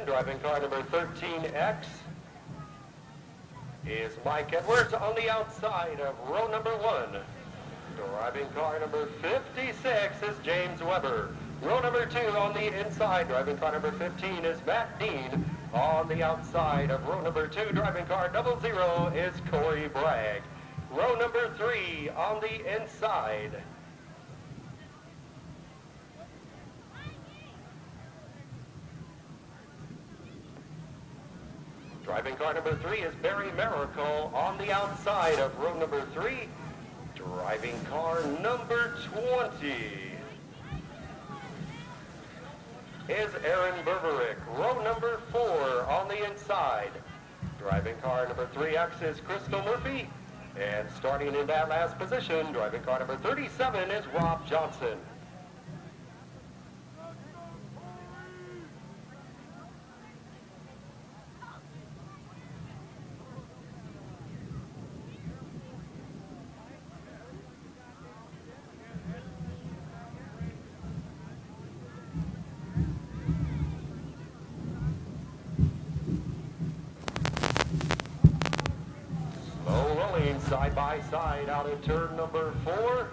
driving car number 13X is Mike Edwards. On the outside of row number 1, driving car number 56 is James Weber. Row number 2 on the inside, driving car number 15 is Matt Dean. On the outside of row number 2, driving car 00 is Corey Bragg. Row number 3 on the inside. Driving car number 3 is Barry Miracle. On the outside of row number 3, driving car number 20 is Aaron Berberick. Row number 4 on the inside. Driving car number 3X is Crystal Murphy. And starting in that last position, driving car number 37 is Rob Johnson. Side by side out of turn number 4.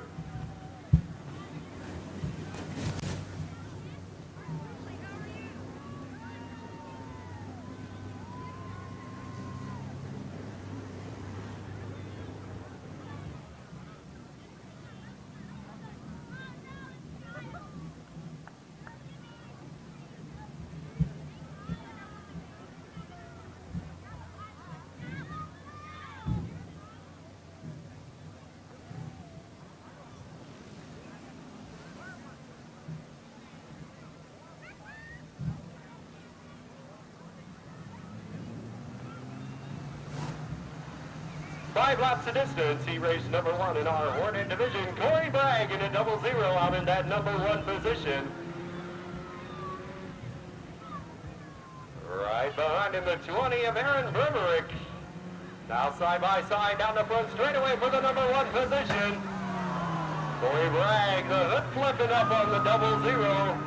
Five laps of distance, he raced number 1 in our Hornet division. Corey Bragg in a 00 out in that number 1 position. Right behind him, the 20 of Aaron Berberick. Now side by side down the front straightaway for the number 1 position. Corey Bragg, the hood flipping up on the 00.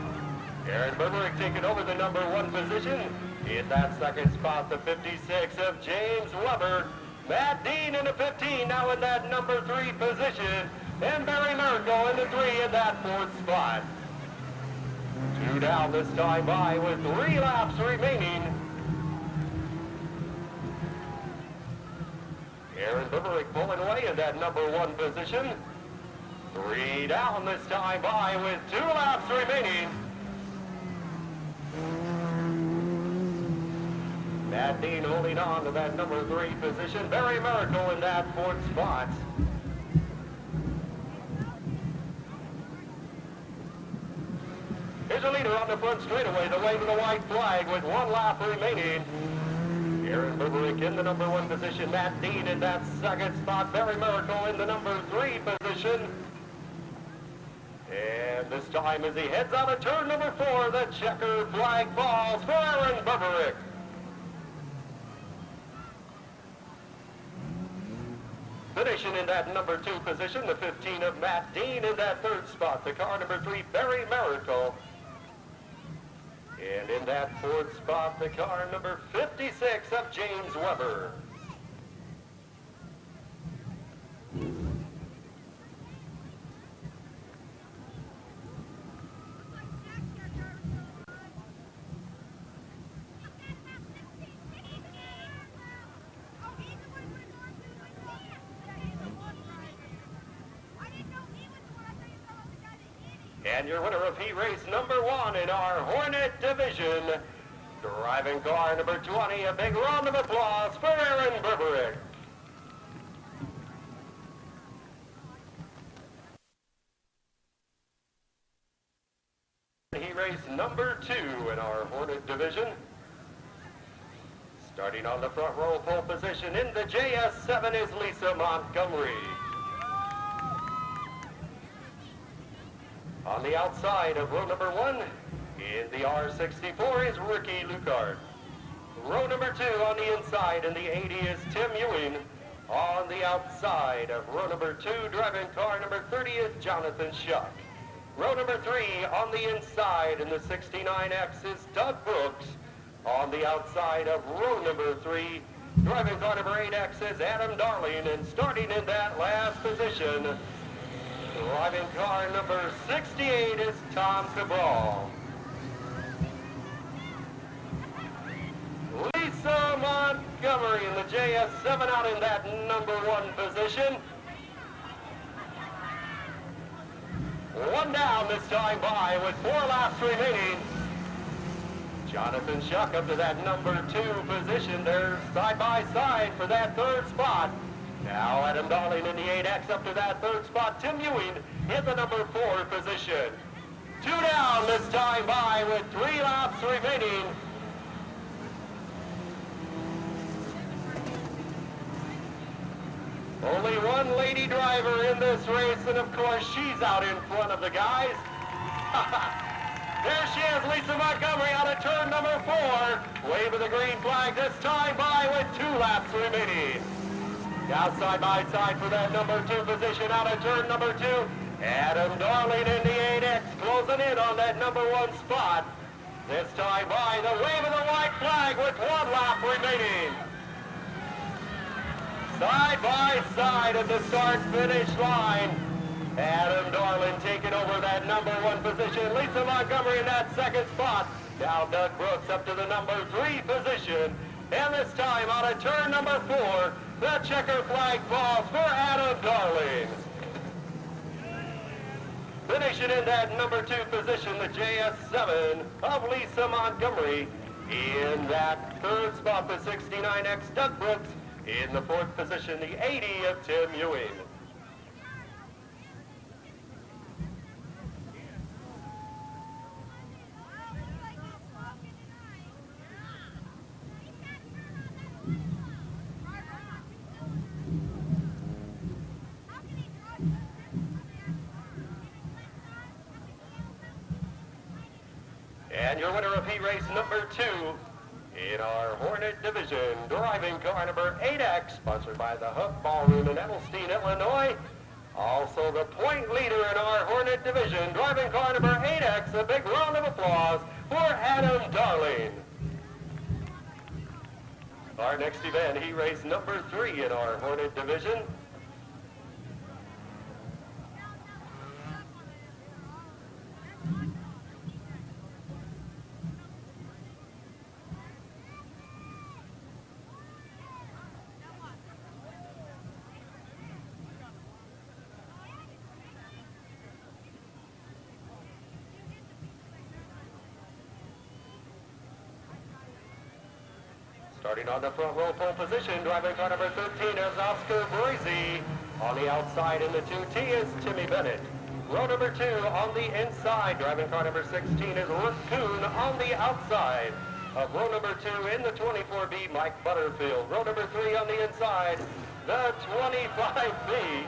Aaron Berberick taking over the number 1 position. In that second spot, the 56 of James Weber. Matt Dean in the 15, now in that number 3 position. And Barry Miracle in the 3 in that 4th spot. 2 down this time by with 3 laps remaining. Aaron Berberick pulling away in that number 1 position. 3 down this time by with 2 laps remaining. Matt Dean holding on to that number 3 position. Barry Miracle in that 4th spot. Here's a leader on the front straightaway, the wave of the white flag with 1 lap remaining. Aaron Berberick in the number 1 position. Matt Dean in that 2nd spot. Barry Miracle in the number 3 position. And this time as he heads out of turn number 4, the checker flag falls for Aaron Berberick. Finishing in that number 2 position, the 15 of Matt Dean in that 3rd spot. The car number 3, Barry Miracle. And in that 4th spot, the car number 56 of James Weber. And your winner of heat race number 1 in our Hornet division, driving car number 20, a big round of applause for Aaron Berberick. Heat race number 2 in our Hornet division. Starting on the front row pole position in the JS7 is Lisa Montgomery. On the outside of row number 1, in the R64 is Ricky Lucard. Row number 2 on the inside in the 80 is Tim Ewing. On the outside of row number 2, driving car number 30 is Jonathan Shuck. Row number 3 on the inside in the 69X is Doug Brooks. On the outside of row number 3, driving car number 8X is Adam Darling, and starting in that last position, driving car number 68 is Tom Cabral. Lisa Montgomery in the JS7 out in that number 1 position. One down this time by with 4 laps remaining. Jonathan Shuck up to that number 2 position. They're side by side for that 3rd spot. Now Adam Darling in the 8X up to that 3rd spot. Tim Ewing in the number 4 position. 2 down this time by with 3 laps remaining. Only one lady driver in this race, and of course she's out in front of the guys. There she is, Lisa Montgomery out of turn number 4. Waving the green flag this time by with 2 laps remaining. Now side by side for that number 2 position out of turn number 2. Adam Darling in the 8X closing in on that number 1 spot. This time by the wave of the white flag with 1 lap remaining. Side by side at the start-finish line. Adam Darling taking over that number 1 position. Lisa Montgomery in that 2nd spot. Now Doug Brooks up to the number 3 position. And this time out of turn number 4, the checker flag falls for Adam Darling. Finishing in that number 2 position, the JS7 of Lisa Montgomery. In that 3rd spot, the 69X Doug Brooks. In the 4th position, the 80 of Tim Ewing. And your winner of heat race number 2 in our Hornet division, driving car number 8X, sponsored by the Hook Ballroom in Edelstein, Illinois. Also the point leader in our Hornet division, driving car number 8X. A big round of applause for Adam Darling. Our next event, heat race number 3 in our Hornet division. Starting on the front row pole position, driving car number 13 is Oscar Brazy. On the outside in the 2T is Timmy Bennett. Row number 2 on the inside, driving car number 16 is Rick Kuhn. On the outside of row number 2 in the 24B, Mike Butterfield. Row number 3 on the inside, the 25B.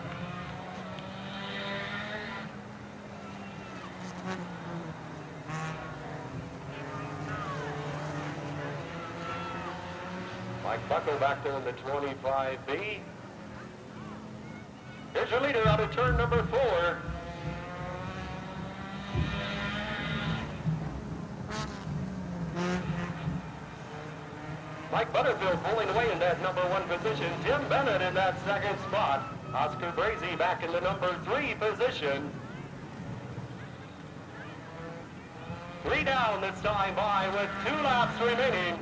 Mike Buckle back there in the 25B. Here's your leader out of turn number 4. Mike Butterfield pulling away in that number 1 position. Tim Bennett in that 2nd spot. Oscar Brazy back in the number 3 position. 3 down this time by with 2 laps remaining.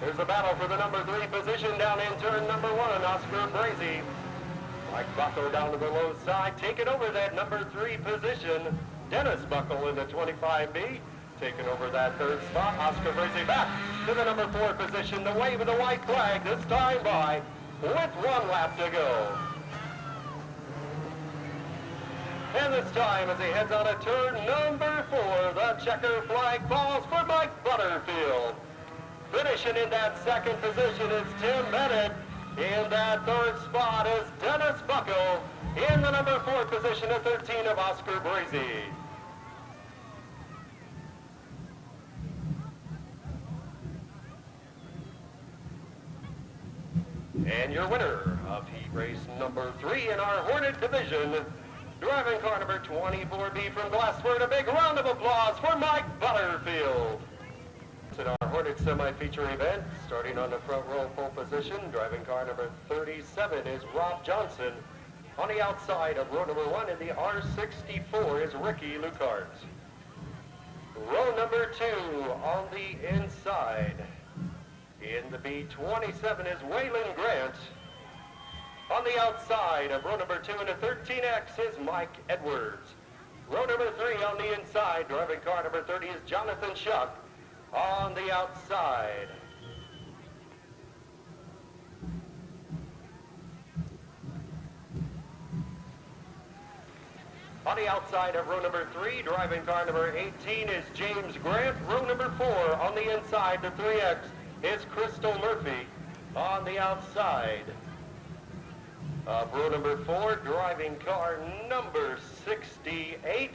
There's a battle for the number 3 position down in turn number 1, Oscar Brazy. Mike Buckle down to the low side, taking over that number 3 position. Dennis Buckle in the 25B, taking over that 3rd spot. Oscar Brazy back to the number 4 position. The wave of the white flag this time by with 1 lap to go. And this time as he heads out of turn number 4, the checker flag falls for Mike Butterfield. Finishing in that 2nd position is Tim Bennett. In that 3rd spot is Dennis Buckle. In the number 4 position, the 13 of Oscar Brazy. And your winner of heat race number 3 in our Hornet division, Driving car number 24B from Glassford, a big round of applause for Mike Butterfield. In our Hornet semi-feature event, starting on the front row pole position, driving car number 37 is Rob Johnson. On the outside of row number 1 in the R64 is Ricky Lucart. Row number 2 on the inside. In the B27 is Waylon Grant. On the outside of row number 2 in the 13X is Mike Edwards. Row number 3 on the inside, driving car number 30 is Jonathan Shuck. On the outside. On the outside of row number 3, driving car number 18 is James Grant. Row number 4 on the inside, the 3X, is Crystal Murphy. On the outside of row number 4, driving car number 68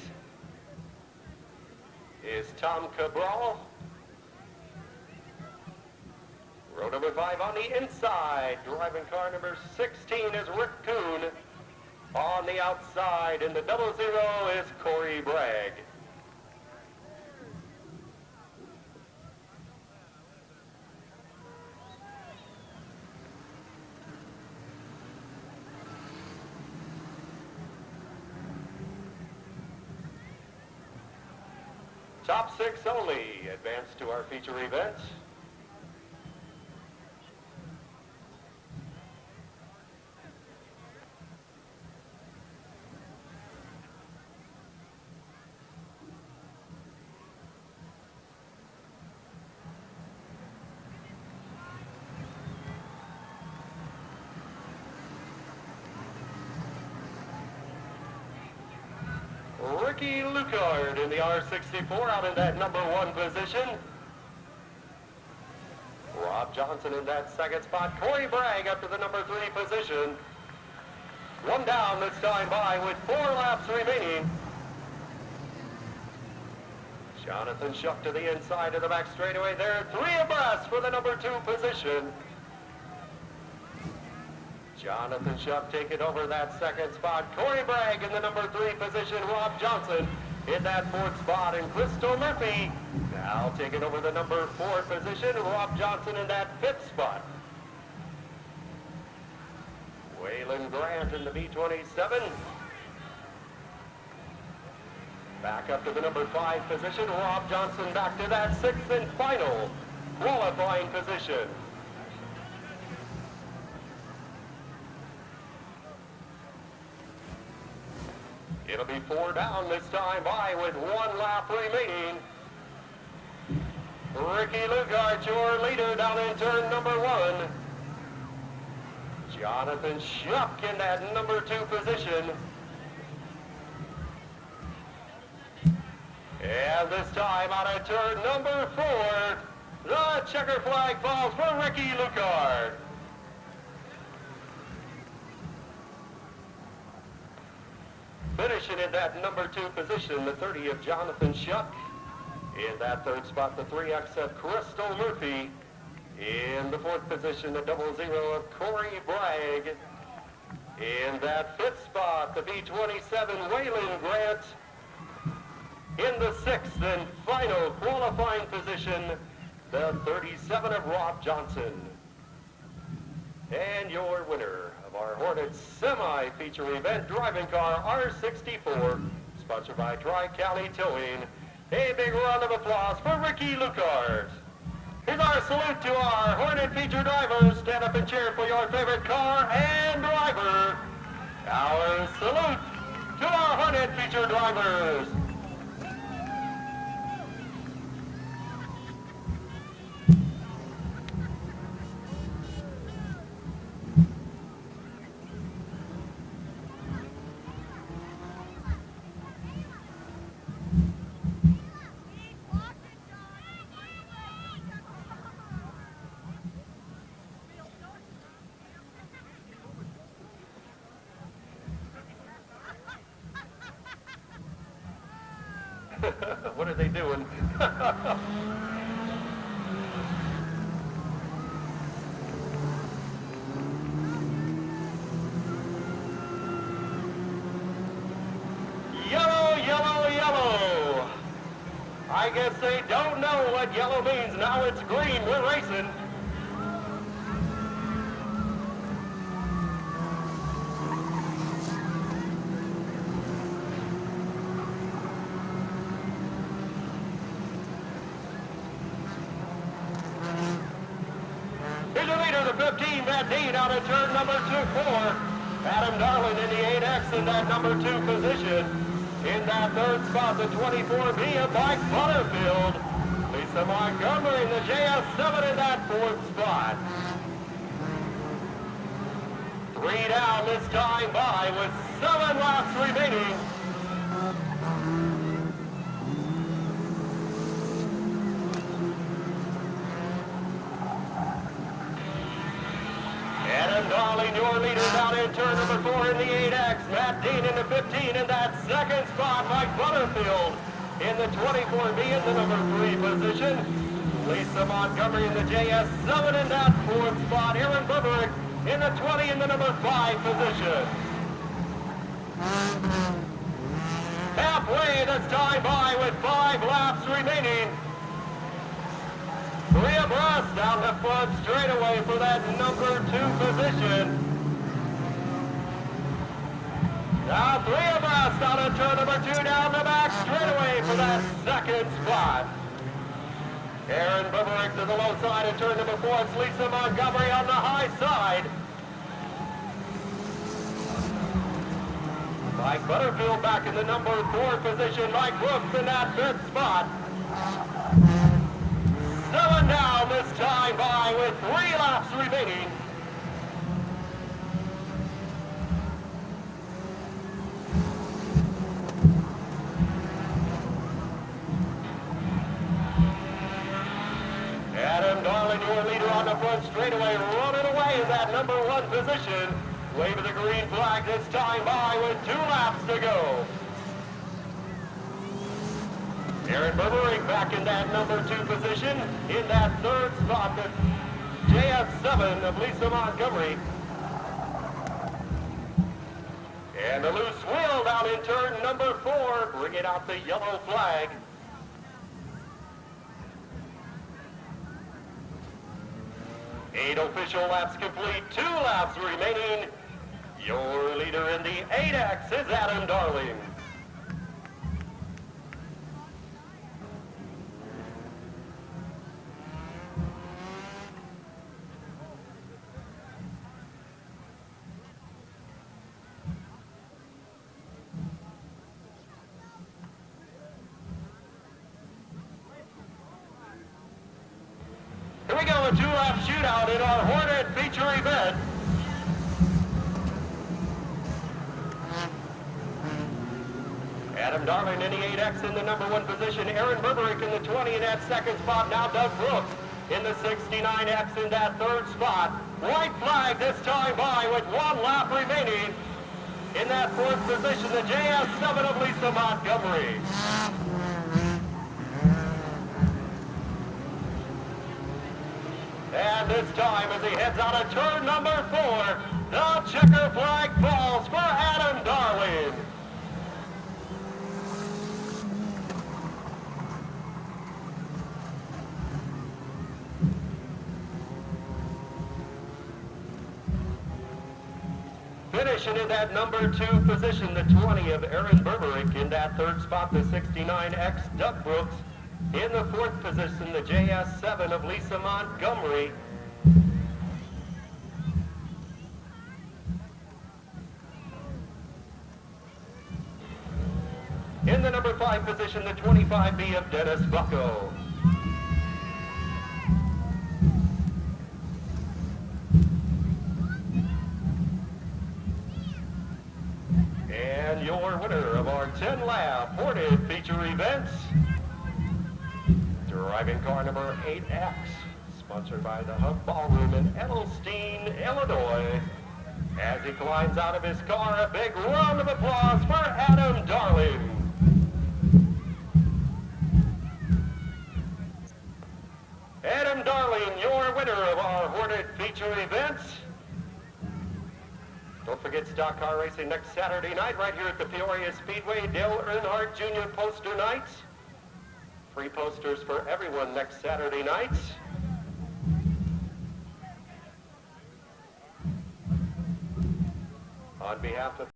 is Tom Cabral. Row number 5 on the inside, driving car number 16 is Rick Kuhn. On the outside in the 00 is Corey Bragg. Top 6 only advance to our feature event. Ricky Lucard in the R64 out in that number 1 position. Rob Johnson in that second spot. Corey Bragg up to the number 3 position. One down this time by with 4 laps remaining. Jonathan Shuck to the inside of the back straightaway there. 3 abreast for the number 2 position. Jonathan Shuck taking over that second spot. Corey Bragg in the number 3 position. Rob Johnson in that 4th spot. And Crystal Murphy now taking over the number 4 position. Rob Johnson in that 5th spot. Waylon Grant in the B27. Back up to the number 5 position. Rob Johnson back to that 6th and final qualifying position. It'll be 4 down this time by with 1 lap remaining. Ricky Lucart, your leader down in turn number 1. Jonathan Shuck in that number 2 position. And this time out of turn number 4, the checker flag falls for Ricky Lucart. Finishing in that number 2 position, the 30 of Jonathan Shuck. In that 3rd spot, the 3X of Crystal Murphy. In the 4th position, the 00 of Corey Bragg. In that 5th spot, the B27 Waylon Grant. In the 6th and final qualifying position, the 37 of Rob Johnson. And your winner of our Hornets semi-feature event, driving car R64, sponsored by Tri-County Towing. A big round of applause for Ricky Lucart. Here's our salute to our Hornet feature drivers. Stand up and cheer for your favorite car and driver. Our salute to our Hornet feature drivers. What are they doing? I guess they don't know what yellow means. Now it's green. We're racing. Here's your leader, the 15, Matt Dean, out of turn number 2-4. Adam Darling in the 8X in that number 2 position. In that third spot, the 24B of Mike Butterfield. Lisa Montgomery in the JS7 in that fourth spot. 3 down this time by with 7 laps remaining. Adam Darling, your leader down in turn number 4 in the 8X. Matt Dean in the 15 in that second spot. Mike Butterfield in the 24B in the number 3 position. Lisa Montgomery in the JS7 in that fourth spot. Aaron Buberick in the 20 in the number 5 position. Halfway this time by with 5 laps remaining. 3 abreast down the front straightaway for that number 2 position. Now 3 abreast out of turn number 2 down the back straightaway for that second spot. Aaron Buberick to the low side of turn number 4. It's Lisa Montgomery on the high side. Mike Butterfield back in the number 4 position. Mike Brooks in that 5th spot. 7 down this time by with 3 laps remaining. Adam Darling, your leader on the front straightaway, running away in that number 1 position. Waving the green flag this time by with 2 laps to go. Aaron Buberick back in that number 2 position. In that third spot, the JS7 of Lisa Montgomery. And the loose wheel down in turn number 4, bringing out the yellow flag. Eight official laps complete, 2 laps remaining. Your leader in the 8X is Adam Darling. Here we go, a 2-lap shootout in our Hornet feature event. Adam Darling in the 8X in the number 1 position. Aaron Buberick in the 20 in that second spot. Now Doug Brooks in the 69X in that third spot. White flag this time by with 1 lap remaining. In that fourth position, the JS7 of Lisa Montgomery. And this time as he heads out of turn number 4, the checker flag falls for Adam Darling. Finishing in that number 2 position, the 20 of Aaron Buberick. In that third spot, the 69X, Doug Brooks. In the fourth position, the JS7 of Lisa Montgomery. In the number 5 position, the 25B of Dennis Bucko. And your winner of our 10-lap Hornet feature events, driving car number 8X, sponsored by the Hub Ballroom in Edelstein, Illinois. As he climbs out of his car, a big round of applause for Adam Darling. Adam Darling, your winner of our Hornet feature events. Don't forget stock car racing next Saturday night right here at the Peoria Speedway, Dale Earnhardt Jr. Poster Nights. Free posters for everyone next Saturday night. On behalf of